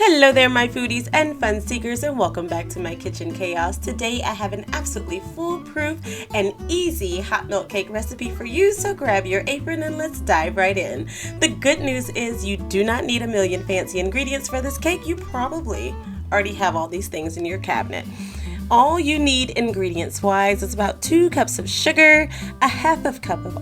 Hello there, my foodies and fun seekers, and welcome back to my kitchen chaos. Today I have an absolutely foolproof and easy hot milk cake recipe for you, so grab your apron and let's dive right in. The good news is you do not need a million fancy ingredients for this cake. You probably already have all these things in your cabinet. All you need ingredients-wise is about 2 cups of sugar, a half of cup of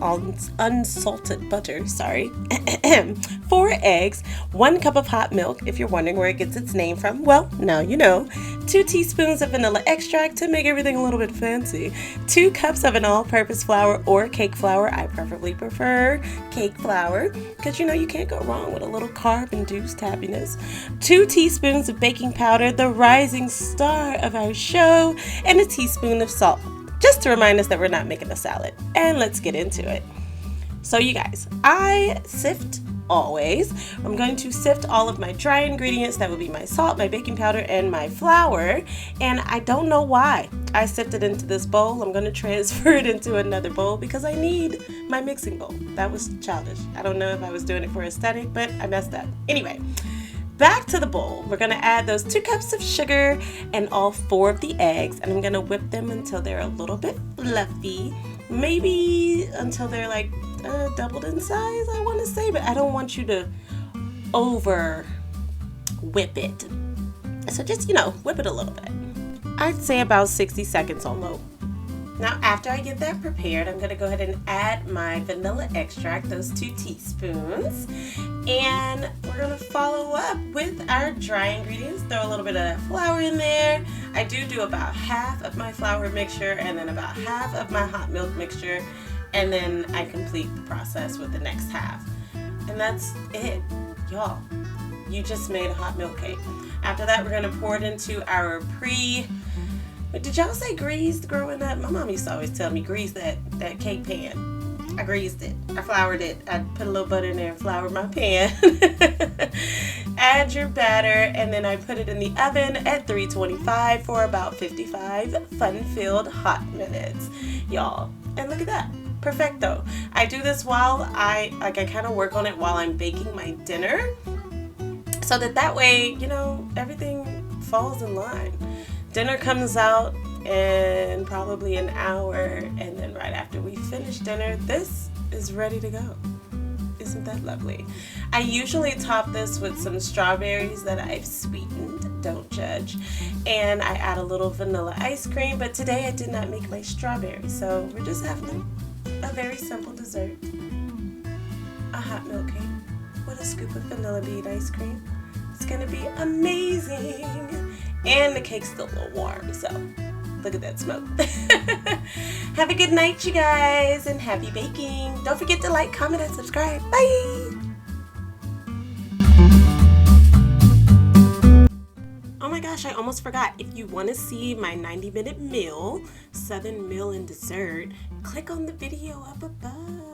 unsalted butter, 4 eggs, 1 cup of hot milk, if you're wondering where it gets its name from, well, now you know, 2 teaspoons of vanilla extract to make everything a little bit fancy, 2 cups of an all-purpose flour or cake flour. I preferably prefer cake flour, because you can't go wrong with a little carb-induced happiness, 2 teaspoons of baking powder, the rising star of our show, and a teaspoon of salt, just to remind us that we're not making a salad. And let's get into it. So you guys, I sift always. I'm going to sift all of my dry ingredients. That would be my salt, my baking powder, and my flour. And I don't know why I sifted into this bowl. I'm going to transfer it into another bowl because I need my mixing bowl. That was childish. I don't know if I was doing it for aesthetic, but I messed up. Anyway, back to the bowl. We're going to add those 2 cups of sugar and all 4 of the eggs, and I'm going to whip them until they're a little bit fluffy, maybe until they're like doubled in size, I want to say, but I don't want you to over whip it. So just, whip it a little bit. I'd say about 60 seconds on low. Now, after I get that prepared, I'm going to go ahead and add my vanilla extract, those 2 teaspoons. And we're going to follow up with our dry ingredients. Throw a little bit of that flour in there. I do about half of my flour mixture and then about half of my hot milk mixture. And then I complete the process with the next half. And that's it, y'all. You just made a hot milk cake. After that, we're going to pour it into our did y'all say greased growing up? My mom used to always tell me grease that cake pan. I greased it. I floured it. I put a little butter in there and floured my pan. Add your batter, and then I put it in the oven at 325 for about 55 fun-filled hot minutes. Y'all, and look at that. Perfecto. I do this while I kind of work on it while I'm baking my dinner, so that way, everything falls in line. Dinner comes out in probably an hour, and then right after we finish dinner, this is ready to go. Isn't that lovely? I usually top this with some strawberries that I've sweetened, don't judge, and I add a little vanilla ice cream, but today I did not make my strawberries, so we're just having a very simple dessert. A hot milk cake with a scoop of vanilla bean ice cream. It's gonna be amazing. And the cake's still a little warm, so look at that smoke. Have a good night, you guys, and happy baking. Don't forget to like, comment, and subscribe. Bye! Oh my gosh, I almost forgot. If you want to see my 90-minute meal, Southern meal and dessert, click on the video up above.